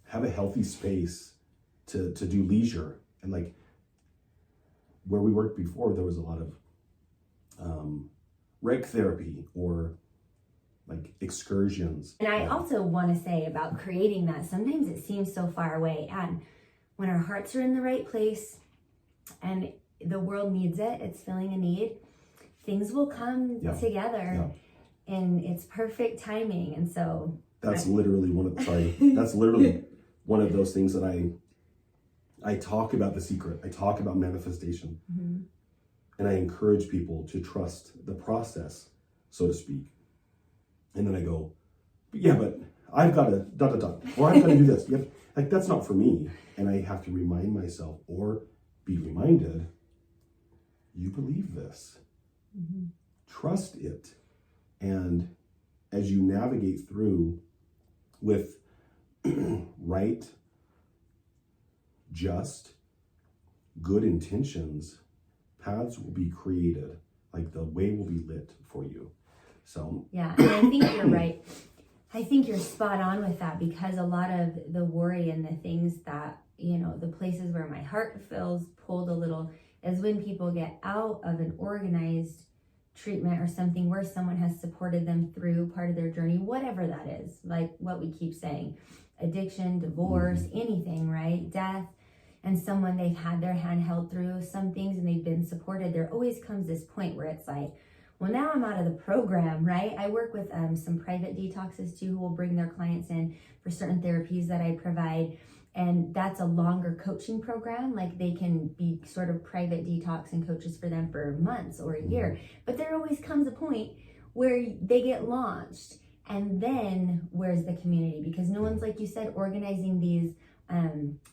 have a healthy space to do leisure. And like where we worked before, there was a lot of rec therapy or like excursions. And I also want to say about creating that, sometimes it seems so far away, and when our hearts are in the right place and the world needs it, it's filling a need, things will come together in its perfect timing. And so that's literally that's literally one of those things that I talk about the secret. I talk about manifestation. And I encourage people to trust the process, so to speak. And then I go, but I've got to ... or I've got to do this. Like, that's not for me. And I have to remind myself or be reminded, you believe this. Trust it. And as you navigate through with right, just, good intentions, paths will be created. Like the way will be lit for you. So and I think you're right. I think you're spot on with that, because a lot of the worry and the things that, the places where my heart feels pulled a little is when people get out of an organized treatment or something where someone has supported them through part of their journey, whatever that is, like what we keep saying, addiction, divorce, anything, right? Death. And someone, they've had their hand held through some things and they've been supported. There always comes this point where it's like, well, now I'm out of the program, right? I work with some private detoxes too, who will bring their clients in for certain therapies that I provide. And that's a longer coaching program. Like they can be sort of private detox and coaches for them for months or a year. But there always comes a point where they get launched. And then where's the community? Because no one's, like you said, organizing these.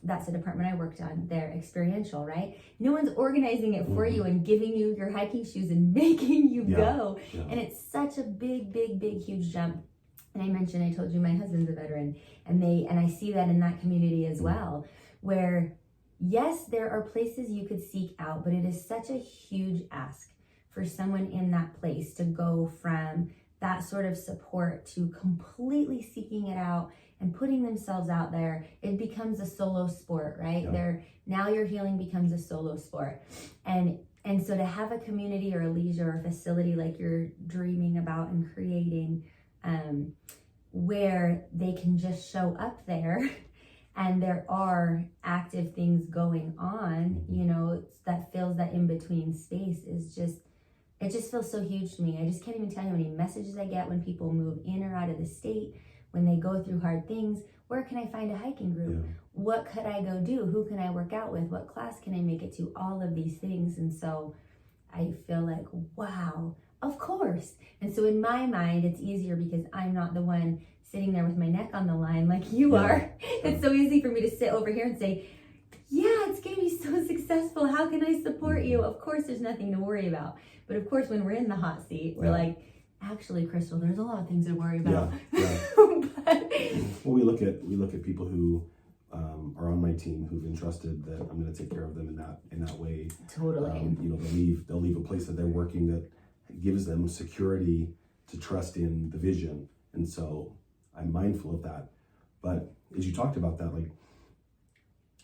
That's the department I worked on. They're experiential, right? No one's organizing it for you and giving you your hiking shoes and making you go. And it's such a big, huge jump. And I told you my husband's a veteran, and I see that in that community as well, where yes, there are places you could seek out, but it is such a huge ask for someone in that place to go from that sort of support to completely seeking it out and putting themselves out there. It becomes a solo sport, right? Now your healing becomes a solo sport. And so to have a community or a leisure or facility like you're dreaming about and creating, where they can just show up there and there are active things going on, that fills that in-between space it just feels so huge to me. I just can't even tell you how many messages I get when people move in or out of the state, when they go through hard things. Where can I find a hiking group? What could I go do? Who can I work out with? What class can I make it to? All of these things. And so I feel like, wow, of course. And so in my mind, it's easier because I'm not the one sitting there with my neck on the line like you are. It's so easy for me to sit over here and say, yeah, it's going to be so successful. How can I support you? Of course, there's nothing to worry about. But of course, when we're in the hot seat, we're like, actually, Crystal, there's a lot of things to worry about. Well, we look at people who are on my team who've entrusted that I'm going to take care of them in that way. Totally. They'll leave a place that they're working that gives them security to trust in the vision. And so I'm mindful of that. But as you talked about that, like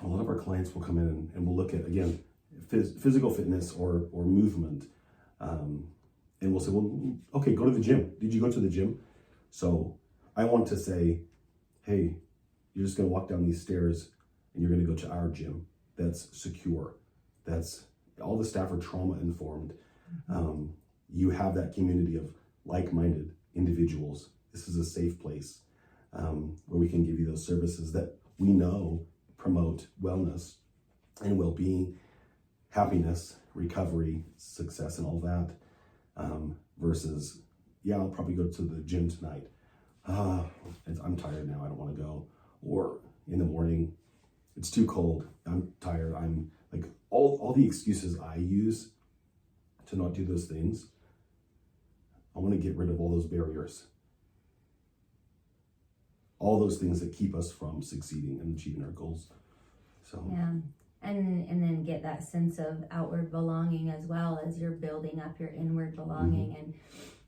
a lot of our clients will come in and we'll look at, again, physical fitness or movement. And we'll say, well, okay, go to the gym. Did you go to the gym? So I want to say, hey, you're just going to walk down these stairs and you're going to go to our gym that's secure. That's all the staff are trauma informed. You have that community of like-minded individuals. This is a safe place where we can give you those services that we know promote wellness and well-being, happiness, recovery, success, and all that. Versus, I'll probably go to the gym tonight. I'm tired now, I don't want to go. Or in the morning, it's too cold, I'm tired. I'm like, all the excuses I use to not do those things, I want to get rid of all those barriers. all those things that keep us from succeeding and achieving our goals. So yeah. And then get that sense of outward belonging as well as you're building up your inward belonging. And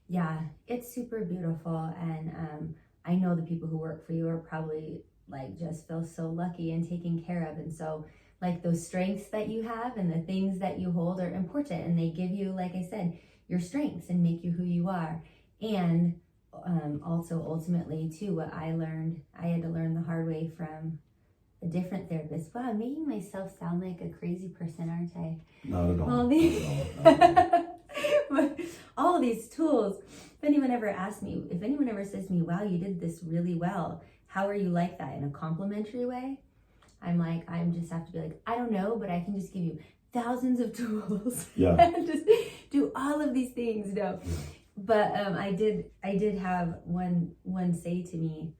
yeah, it's super beautiful. And I know the people who work for you are probably like just feel so lucky and taken care of. And so like those strengths that you have and the things that you hold are important, and they give you, like I said, your strengths and make you who you are. And also ultimately too, what I learned, I had to learn the hard way from a different therapist. Wow, I'm making myself sound like a crazy person, aren't I? Not at all. All these, but all of these tools. If anyone ever says to me, wow, you did this really well, how are you like that? In a complimentary way? I'm just have to be like, I don't know, but I can just give you thousands of tools. Yeah. And just do all of these things. No. Yeah. But I did have one say to me,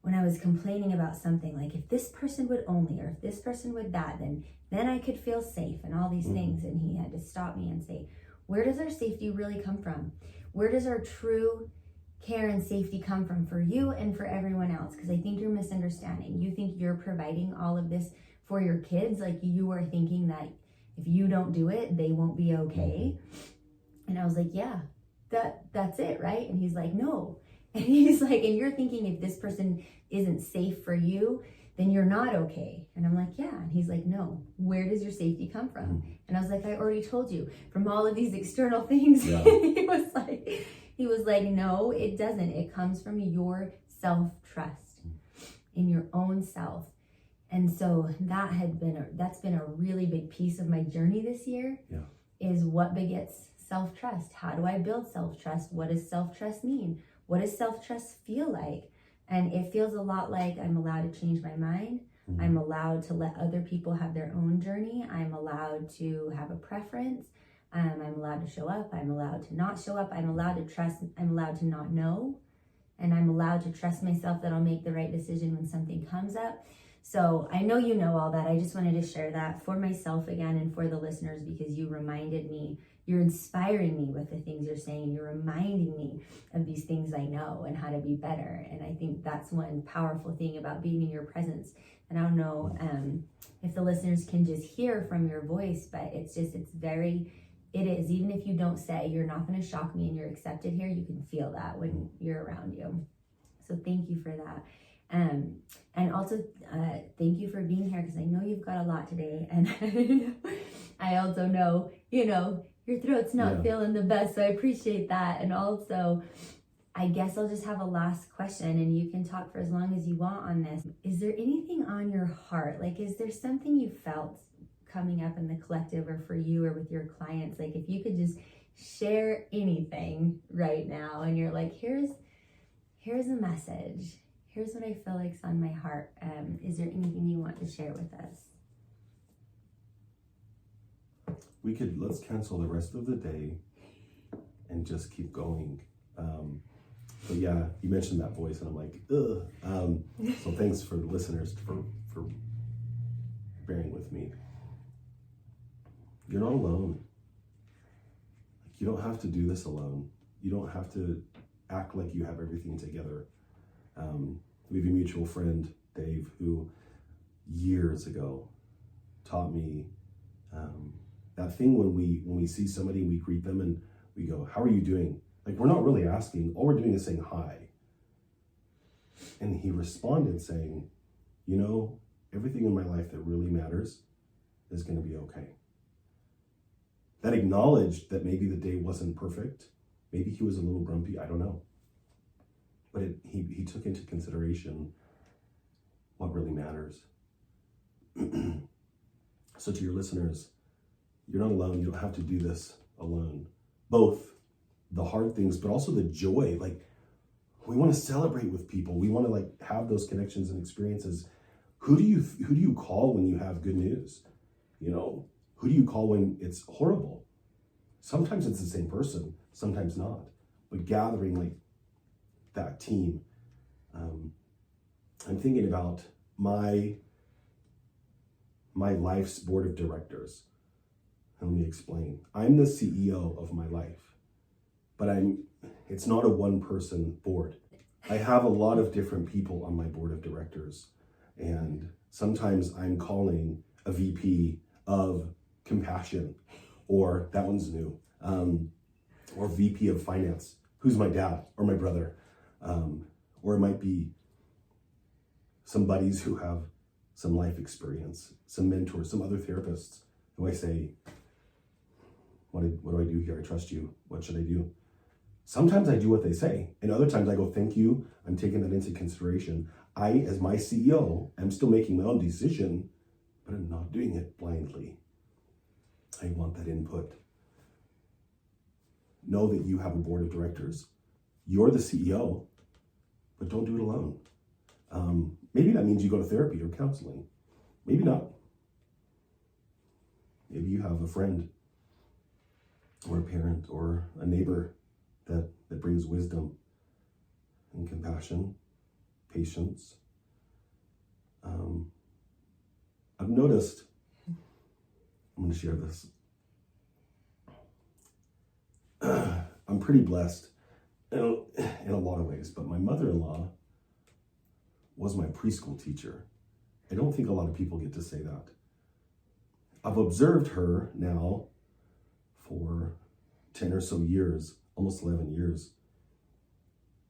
when I was complaining about something, like if this person would only, or if this person would that, then I could feel safe and all these things. And he had to stop me and say, where does our safety really come from? Where does our true care and safety come from for you and for everyone else? Because I think you're misunderstanding. You think you're providing all of this for your kids. Like you are thinking that if you don't do it, they won't be okay. And I was like, yeah, that's it, right? And he's like, no. And he's like, and you're thinking if this person isn't safe for you, then you're not okay. And I'm like, yeah. And he's like, no, where does your safety come from? And I was like, I already told you, from all of these external things. Yeah. He was like, no, it doesn't. It comes from your self-trust in your own self. And so that's been a really big piece of my journey this year. Yeah. Is what begets self-trust. How do I build self-trust? What does self-trust mean? What does self-trust feel like? And it feels a lot like I'm allowed to change my mind. I'm allowed to let other people have their own journey. I'm allowed to have a preference. I'm allowed to show up. I'm allowed to not show up. I'm allowed to trust. I'm allowed to not know. And I'm allowed to trust myself that I'll make the right decision when something comes up. So I know you know all that. I just wanted to share that for myself again and for the listeners, because you reminded me. You're inspiring me with the things you're saying. You're reminding me of these things I know and how to be better. And I think that's one powerful thing about being in your presence. And I don't know if the listeners can just hear from your voice, but it is, even if you don't say, you're not going to shock me and you're accepted here, you can feel that when you're around you. So thank you for that. And also thank you for being here, because I know you've got a lot today. And I also know, your throat's not feeling the best, so I appreciate that. And also, I guess I'll just have a last question, and you can talk for as long as you want on this. Is there anything on your heart? Like, is there something you felt coming up in the collective or for you or with your clients? Like, if you could just share anything right now, and you're like, here's a message. Here's what I feel like's on my heart. Is there anything you want to share with us? Let's cancel the rest of the day and just keep going. But yeah, you mentioned that voice, and I'm like, ugh. So thanks for the listeners for bearing with me. You're not alone. You don't have to do this alone. You don't have to act like you have everything together. We have a mutual friend, Dave, who years ago taught me that thing when we see somebody, we greet them and we go, how are you doing? Like, we're not really asking. All we're doing is saying hi. And he responded saying, everything in my life that really matters is going to be okay. That acknowledged that maybe the day wasn't perfect. Maybe he was a little grumpy. I don't know. But he took into consideration what really matters. So to your listeners, you're not alone. You don't have to do this alone. Both the hard things, but also the joy. Like, we want to celebrate with people. We want to have those connections and experiences. Who do you call when you have good news? Who do you call when it's horrible? Sometimes it's the same person, sometimes not. But gathering that team. I'm thinking about my life's board of directors. And let me explain. I'm the CEO of my life, but it's not a one-person board. I have a lot of different people on my board of directors, and sometimes I'm calling a VP of compassion, or that one's new, or VP of finance, who's my dad or my brother, or it might be some buddies who have some life experience, some mentors, some other therapists who I say, what do I do here? I trust you. What should I do? Sometimes I do what they say, and other times I go, thank you, I'm taking that into consideration. I, as my CEO, am still making my own decision, but I'm not doing it blindly. I want that input. Know that you have a board of directors. You're the CEO, but don't do it alone. Maybe that means you go to therapy or counseling. Maybe not. Maybe you have a friend or a parent or a neighbor that brings wisdom and compassion, patience. I've noticed, I'm going to share this. I'm pretty blessed in a lot of ways, but my mother-in-law was my preschool teacher. I don't think a lot of people get to say that. I've observed her now for 10 or so years, almost 11 years,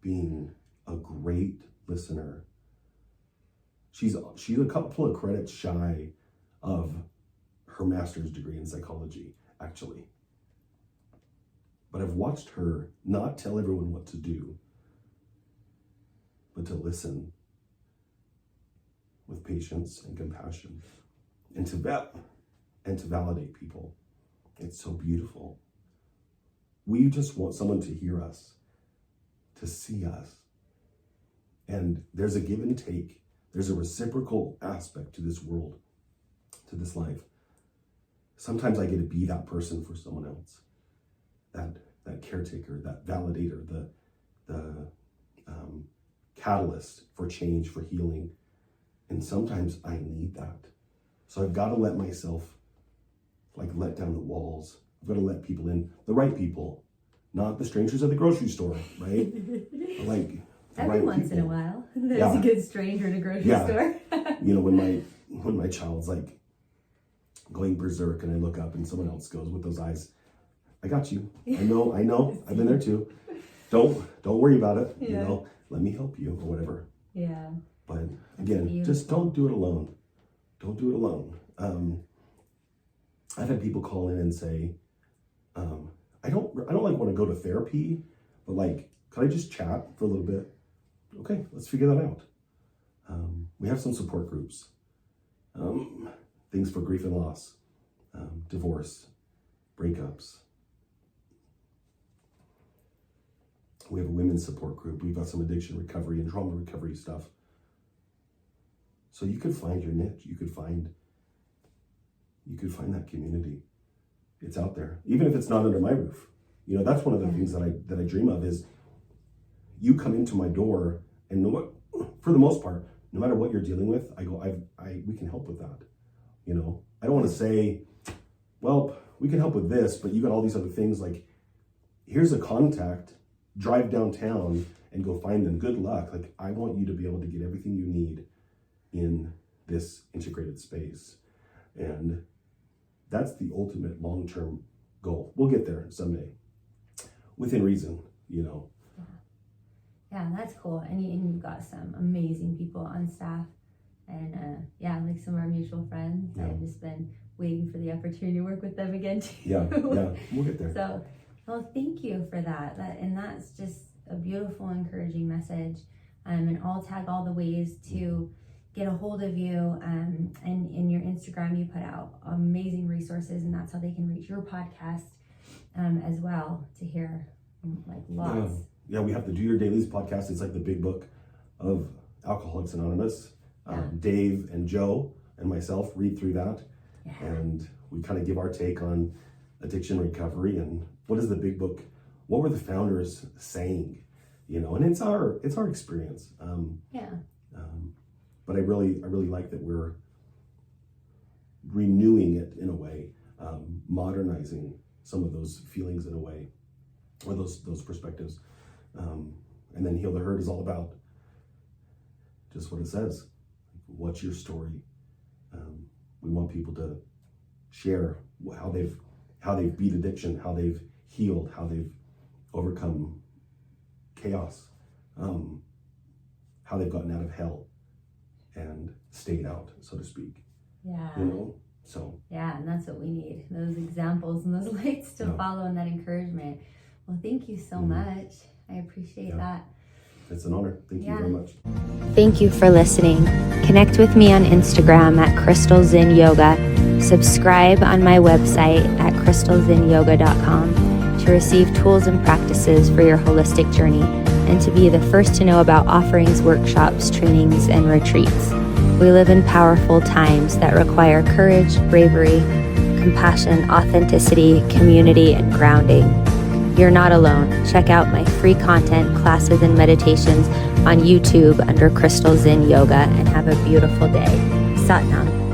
being a great listener. She's a couple of credits shy of her master's degree in psychology, actually. But I've watched her not tell everyone what to do, but to listen with patience and compassion, and to validate people. It's so beautiful. We just want someone to hear us, to see us. And there's a give and take. There's a reciprocal aspect to this world, to this life. Sometimes I get to be that person for someone else, that caretaker, that validator, the catalyst for change, for healing. And sometimes I need that. So I've got to let myself let down the walls. I've got to let people in, the right people, not the strangers at the grocery store, right? Every once in a while, there's a good stranger in a grocery store. when my child's going berserk and I look up and someone else goes with those eyes, I got you. I know. I've been there too. Don't worry about it. Yeah. Let me help you or whatever. Yeah. But again, just don't do it alone. Don't do it alone. I've had people call in and say, I don't want to go to therapy, but could I just chat for a little bit? Okay, let's figure that out. We have some support groups, things for grief and loss, divorce, breakups. We have a women's support group. We've got some addiction recovery and trauma recovery stuff. So you could find your niche. You could find that community. It's out there, even if it's not under my roof. That's one of the things that I dream of is you come into my door, and for the most part, no matter what you're dealing with, I go, we can help with that. I don't want to say, well, we can help with this, but you got all these other things. Here's a contact. Drive downtown and go find them. Good luck. I want you to be able to get everything you need in this integrated space. And that's the ultimate long-term goal. We'll get there someday, within reason, Yeah, that's cool. And you've got some amazing people on staff. And some of our mutual friends. Yeah. I've just been waiting for the opportunity to work with them again too. Yeah, we'll get there. So, well, thank you for that. And that's just a beautiful, encouraging message. And I'll tag all the ways to get a hold of you. And in your Instagram, you put out amazing resources, and that's how they can reach your podcast as well to hear lots. Yeah, we have the Do Your Dailies podcast. It's like the big book of Alcoholics Anonymous. Dave and Joe and myself read through that. Yeah. And we kind of give our take on addiction recovery and what is the big book, what were the founders saying, and it's our experience. But I really like that we're renewing it in a way, modernizing some of those feelings in a way, or those perspectives. And then Heal the Herd is all about just what it says. What's your story? We want people to share how they've beat addiction, how they've healed, how they've overcome chaos, how they've gotten out of hell and stayed out, so to speak. Yeah. So. Yeah, and that's what we need, those examples and those lights to follow and that encouragement. Well, thank you so much. I appreciate that. It's an honor. Thank you very much. Thank you for listening. Connect with me on Instagram at Crystal Zinn Yoga. Subscribe on my website at crystalzinnyoga.com to receive tools and practices for your holistic journey and to be the first to know about offerings, workshops, trainings, and retreats. We live in powerful times that require courage, bravery, compassion, authenticity, community, and grounding. You're not alone. Check out my free content, classes, and meditations on YouTube under Crystal Zinn Yoga and have a beautiful day. Sat Nam.